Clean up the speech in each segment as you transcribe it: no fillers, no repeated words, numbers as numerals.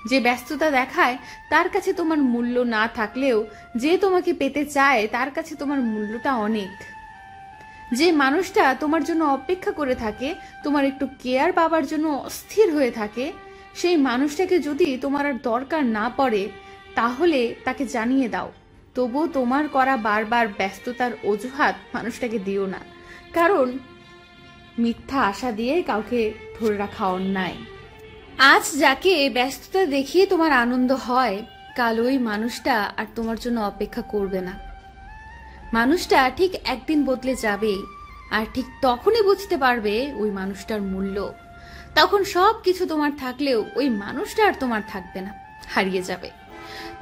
যে ব্যস্ততা দেখায় তার কাছে তোমার মূল্য না থাকলেও যে তোমাকে পেতে চায় তার কাছে তোমার মূল্যটা অনেক। যে মানুষটা তোমার জন্য অপেক্ষা করে থাকে, তোমার একটু কেয়ার পাবার জন্য অস্থির হয়ে থাকে, সেই মানুষটাকে যদি তোমার আর দরকার না পড়ে তাহলে তাকে জানিয়ে দাও। তবুও তোমার করা বারবার ব্যস্ততার অজুহাত মানুষটাকে দিও না, কারণ মিথ্যা আশা দিয়ে কাউকে ধরে রাখা অন্যায়। আজ যাকে ব্যস্ততা দেখিয়ে তোমার আনন্দ হয়, কাল ওই মানুষটা আর তোমার জন্য অপেক্ষা করবে না। মানুষটা ঠিক একদিন বদলে যাবে, আর ঠিক তখনই বুঝতে পারবে ওই মানুষটার মূল্য। তখন সব কিছু তোমার থাকলেও ওই মানুষটা আর তোমার থাকবে না, হারিয়ে যাবে।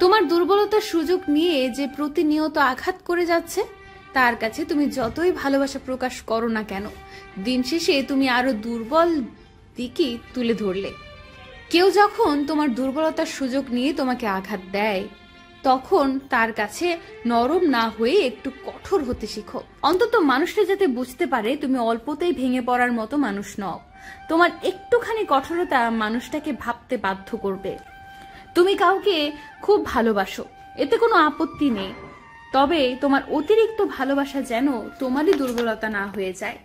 তোমার দুর্বলতার সুযোগ নিয়ে যে প্রতিনিয়ত আঘাত করে যাচ্ছে, তার কাছে তুমি যতই ভালোবাসা প্রকাশ করো না কেন, দিন শেষে তুমি আরো দুর্বল দিকই তুলে ধরলে। কেউ যখন তোমার দুর্বলতার সুযোগ নিয়ে তোমাকে আঘাত দেয়, তখন তার কাছে নরম না হয়ে একটু কঠোর হতে শিখো। অন্তত মানুষটা যাতে বুঝতে পারে তুমি অল্পতেই ভেঙে পড়ার মতো মানুষ নও। তোমার একটুখানি কঠোরতা মানুষটাকে ভাবতে বাধ্য করবে। তুমি কাউকে খুব ভালোবাসো, এতে কোনো আপত্তি নেই, তবে তোমার অতিরিক্ত ভালোবাসা যেন তোমারই দুর্বলতা না হয়ে যায়।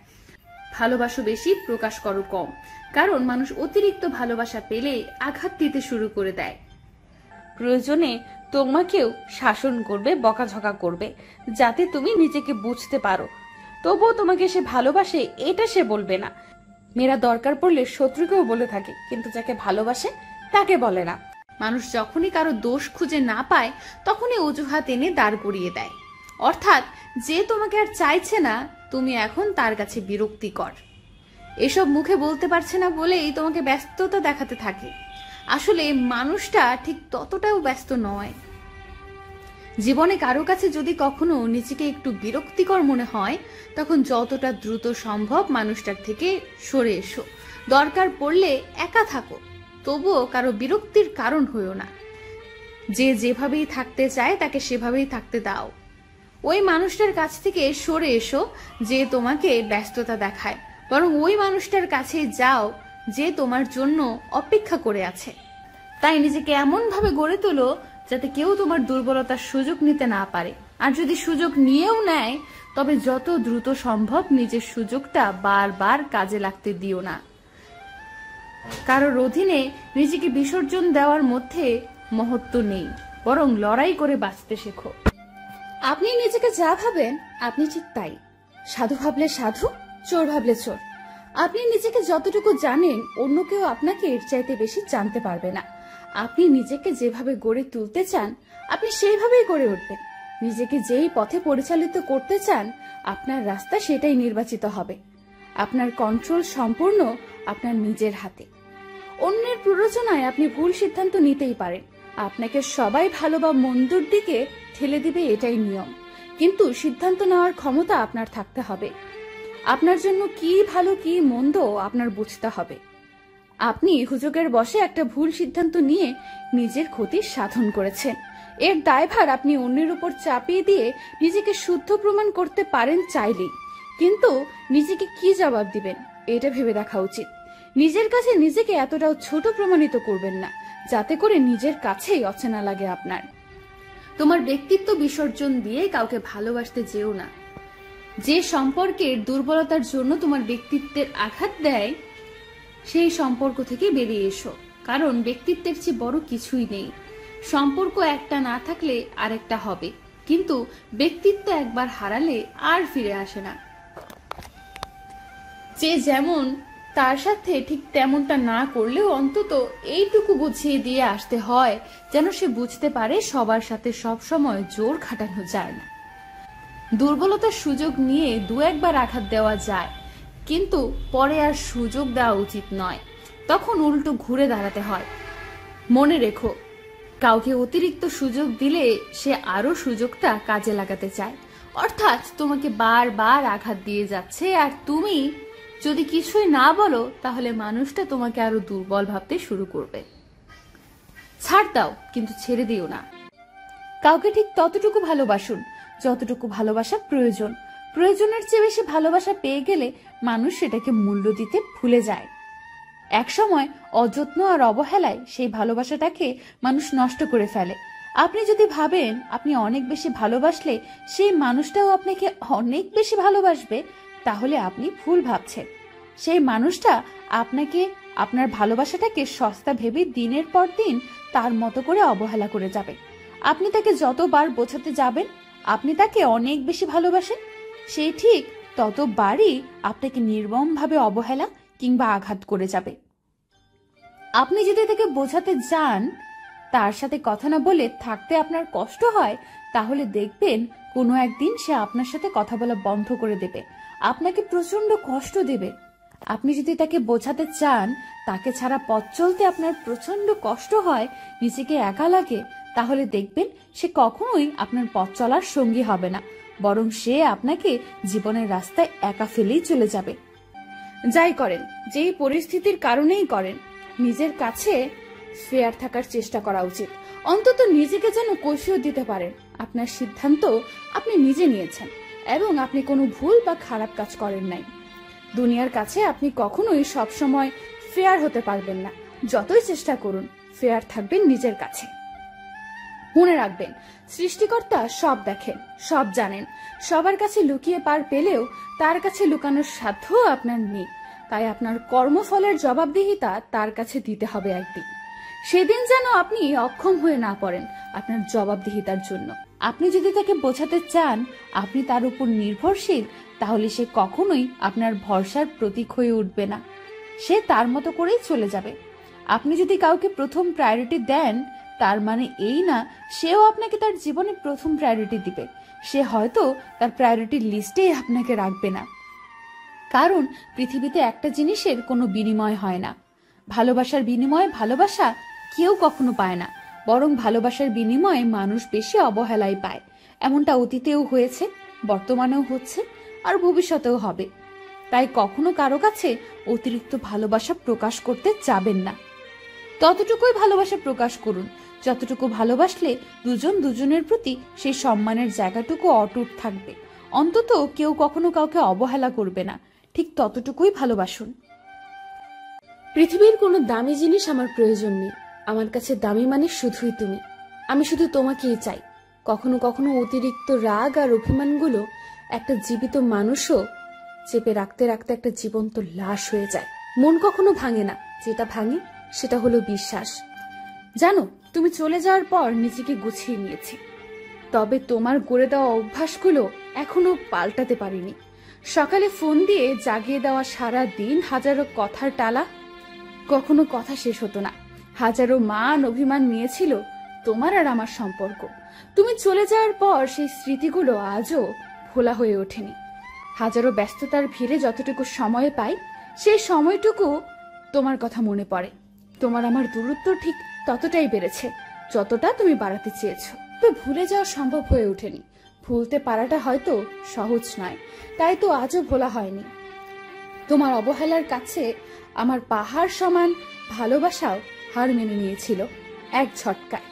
ভালোবাসো বেশি, প্রকাশ করো কম, কারণ মানুষ অতিরিক্ত ভালোবাসা পেলে আঘাত দিতে শুরু করে দেয়। প্রয়োজনে তোমাকেও শাসন করবে, বকাঝকা করবে, যাতে তুমি নিজেকে বুঝতে পারো। তবুও তোমাকে সে ভালোবাসে এটা সে বলবে না। মেয়েরা দরকার পড়লে শত্রুকেও বলে থাকে, কিন্তু যাকে ভালোবাসে তাকে বলে না। মানুষ যখনই কারো দোষ খুঁজে না পায় তখনই অজুহাত এনে দাঁড় করিয়ে দেয়, অর্থাৎ যে তোমাকে আর চাইছে না তুমি এখন তার কাছে বিরক্তিকর। এসব মুখে বলতে পারছে না বলেই তোমাকে ব্যস্ততা দেখাতে থাকে। আসলে মানুষটা ঠিক ততটাও ব্যস্ত নয়। জীবনে কারো কাছে যদি কখনো নিজেকে একটু বিরক্তিকর মনে হয়, তখন যতটা দ্রুত সম্ভব মানুষটার থেকে সরে এসো। দরকার পড়লে একা থাকো, তবুও কারো বিরক্তির কারণ হইও না। যে যেভাবেই থাকতে চায় তাকে সেভাবেই থাকতে দাও। ওই মানুষটার কাছ থেকে সরে এসো যে তোমাকে ব্যস্ততা দেখায়, বরং ওই মানুষটার কাছে যাও যে তোমার জন্য অপেক্ষা করে আছে। তাই নিজেকে এমন ভাবে গড়ে তোলো যাতে কেউ তোমার দুর্বলতার সুযোগ নিতে না পারে, আর যদি সুযোগ নিয়েও নেয় তবে যত দ্রুত সম্ভব নিজের সুযোগটা বারবার কাজে লাগতে দিও না। কারোর অধীনে নিজেকে বিসর্জন দেওয়ার মধ্যে মহত্ব নেই, বরং লড়াই করে বাঁচতে শেখো। আপনি নিজেকে যা ভাবেন আপনি ঠিক তাই। সাধু ভাবলে সাধু, চোর ভাবলে চোর। আপনি নিজেকে যতটুকু জানেন অন্য কেউ আপনাকে এর চাইতে বেশি জানতে পারবে না। আপনি নিজেকে যেভাবে গড়ে তুলতে চান আপনি সেইভাবেই গড়ে উঠবেন। নিজেকে যেই পথে পরিচালিত করতে চান আপনার রাস্তা সেটাই নির্বাচিত হবে। আপনার কন্ট্রোল সম্পূর্ণ আপনার নিজের হাতে। অন্যের প্ররোচনায় আপনি ভুল সিদ্ধান্ত নিতেই পারেন। আপনাকে সবাই ভালো বা মন্দর দিকে ঠেলে দিবে, এটাই নিয়ম। কিন্তু সিদ্ধান্ত নেওয়ার ক্ষমতা আপনার থাকতে হবে। আপনার জন্য কি ভালো কি মন্দ আপনার বুঝতে হবে। আপনি হুজুগের বশে একটা ভুল সিদ্ধান্ত নিয়ে নিজের ক্ষতি সাধন করেছেন। এর দায়ভার আপনি অন্যের উপর চাপিয়ে দিয়ে নিজেকে শুদ্ধ প্রমাণ করতে পারেন চাইলেই, কিন্তু নিজেকে কি জবাব দিবেন এটা ভেবে দেখা উচিত। নিজের কাছে নিজেকে এতটাও ছোট প্রমাণিত করবেন না যাতে করে নিজের কাছেই অচেনা লাগে আপনার। তোমার ব্যক্তিত্ব বিসর্জন দিয়ে কাউকে ভালোবাসতে যেও না। যে সম্পর্কের দুর্বলতার জন্য তোমার ব্যক্তিত্বের আঘাত দেয় সেই সম্পর্ক থেকে বেরিয়ে এসো, কারণ ব্যক্তিত্বের চেয়ে বড় কিছুই নেই। সম্পর্ক একটা না থাকলে আরেকটা হবে, কিন্তু ব্যক্তিত্ব একবার হারালে আর ফিরে আসে না। যে যেমন তার সাথে ঠিক তেমনটা না করলেও অন্তত এইটুকু বুঝিয়ে দিয়ে আসতে হয় যেন সে বুঝতে পারে সবার সাথে সব সময় জোর খাটানো যায় না। দুর্বলতার সুযোগ নিয়ে দু একবার আঘাত দেওয়া যায়, কিন্তু পরে আর সুযোগ দেওয়া উচিত নয়। তখন উল্টো ঘুরে দাঁড়াতে হয়। মনে রেখো, কাউকে অতিরিক্ত সুযোগ দিলে সে আরো সুযোগটা কাজে লাগাতে চায়, অর্থাৎ তোমাকে বারবার আঘাত দিয়ে যাচ্ছে। আর তুমি যদি কিছুই না বলো তাহলে মানুষটা তোমাকে আরো দুর্বল ভাবতে শুরু করবে। ছাড় দাও, কিন্তু ছেড়ে দিও না। কাউকে ঠিক ততটুকু ভালোবাসুন যতটুকু ভালোবাসা প্রয়োজন। প্রয়োজনের চেয়ে বেশি ভালোবাসা পেয়ে গেলে মানুষ সেটাকে মূল্য দিতে ভুলে যায়। একসময় অযত্ন আর অবহেলায় সেই ভালোবাসাটাকে মানুষ নষ্ট করে ফেলে। আপনি যদি ভাবেন আপনি অনেক বেশি ভালোবাসলে সেই মানুষটাও আপনাকে অনেক বেশি ভালোবাসবে, তাহলে আপনি ভুল ভাবছেন। সেই মানুষটা আপনাকে, আপনার ভালোবাসাটাকে সস্তা ভেবে দিনের পর দিন তার মতো করে অবহেলা করে যাবে। আপনি তাকে যতবার বোঝাতে যাবেন আপনি তাকে অনেক বেশি ভালোবাসেন, সেই ঠিক ততবারই আপনাকে নির্মমভাবে অবহেলা কিংবা আঘাত করে যাবে। আপনি যদি তাকে বোঝাতে যান, তার সাথে কথা না বলে থাকতে আপনার কষ্ট হয়, তাহলে দেখবেন কোনো একদিন সে আপনার সাথে কথা বলা বন্ধ করে দেবে, আপনাকে প্রচন্ড কষ্ট দেবে। আপনি যদি তাকে বোঝাতে চান তাকে ছাড়া পথ চলতে আপনার প্রচন্ড কষ্ট হয়, নিজেকে একা লাগে, তাহলে দেখবেন সে কখনোই আপনার পথ চলার সঙ্গী হবে না, বরং সে আপনাকে জীবনের রাস্তায় একা ফেলেই চলে যাবে। যাই করেন, যেই পরিস্থিতির কারণেই করেন, নিজের কাছে ফেয়ার থাকার চেষ্টা করা উচিত। অন্তত নিজেকে যেন কৈফিয়ত দিতে পারেন আপনার সিদ্ধান্ত আপনি নিজে নিয়েছেন এবং আপনি কোনো ভুল বা খারাপ কাজ করেন নাই। দুনিয়ার কাছে আপনি কখনোই সবসময় ফেয়ার হতে পারবেন না, যতই চেষ্টা করুন ফেয়ার থাকবেন নিজের কাছে। মনে রাখবেন, সৃষ্টিকর্তা সব দেখেন, সব জানেন। সবার কাছে লুকিয়ে পার পেলেও তার কাছে লুকানোর সাধ্য আপনার নেই। তাই আপনার কর্মফলের জবাবদিহিতা তার কাছে দিতে হবে একদিন। সেদিন যেন আপনি অক্ষম হয়ে না পড়েন আপনার জবাবদিহিতার জন্য। আপনি যদি তাকে বোঝাতে চান আপনি তার উপর নির্ভরশীল, তাহলে সে কখনোই আপনার ভরসার প্রতীক হয়ে উঠবে না, সে তার মতো করেই চলে যাবে। আপনি যদি কাউকে প্রথম প্রায়োরিটি দেন, তার মানে এই না সেও আপনাকে তার জীবনে প্রথম প্রায়োরিটি দিবে। সে হয়তো তার প্রায়োরিটি লিস্টেই আপনাকে রাখবে না। কারণ পৃথিবীতে একটা জিনিসের কোনো বিনিময় হয় না। ভালোবাসার বিনিময়ে ভালোবাসা কেউ কখনো পায় না, বরং ভালোবাসার বিনিময়ে মানুষ বেশি অবহেলাই পায়। এমনটা অতীতেও হয়েছে, বর্তমানেও হচ্ছে, আর ভবিষ্যতেও হবে। তাই কখনো কারো কাছে অতিরিক্ত ভালোবাসা প্রকাশ করতে যাবেন না। ততটুকুই ভালোবাসা প্রকাশ করুন যতটুকু ভালোবাসলে দুজন দুজনের প্রতি সেই সম্মানের জায়গাটুকু অটুট থাকবে। অন্তত কেউ কখনো কাউকে অবহেলা করবে না, ঠিক ততটুকুই ভালোবাসুন। পৃথিবীর কোনো দামি জিনিস আমার প্রয়োজন নেই, আমার কাছে দামি মানে শুধুই তুমি। আমি শুধু তোমাকেই চাই। কখনো কখনো অতিরিক্ত রাগ আর অভিমানগুলো একটা জীবিত মানুষও চেপে রাখতে রাখতে একটা জীবন্ত লাশ হয়ে যায়। মন কখনো ভাঙে না, যেটা ভাঙে সেটা হলো বিশ্বাস। জানো, তুমি চলে যাওয়ার পর নিজেকে গুছিয়ে নিয়েছি, তবে তোমার গড়ে দেওয়া অভ্যাসগুলো এখনো পাল্টাতে পারিনি। সকালে ফোন দিয়ে জাগিয়ে দেওয়া সারা দিন হাজারো কথার টালা, কখনো কথা শেষ হতো না। হাজারো মান অভিমান নিয়েছিল তোমার আর আমার সম্পর্ক। তুমি চলে যাওয়ার পর সেই স্মৃতিগুলো আজও ভোলা হয়ে ওঠেনি। হাজারো ব্যস্ততার ভিড়ে যতটুকু সময় পাই, সেই সময়টুকু তোমার কথা মনে পড়ে। তোমার আমার দূরত্ব ঠিক ততটাই বেড়েছে যতটা তুমি বাড়াতে চেয়েছো। তো ভুলে যাওয়া সম্ভব হয়ে ওঠেনি। ভুলতে পারাটা হয়তো সহজ নয়, তাই তো আজও ভোলা হয়নি। তোমার অবহেলার কাছে আমার পাহাড় সমান ভালোবাসাও হার মেনে নিয়েছিল এক ঝটকায়।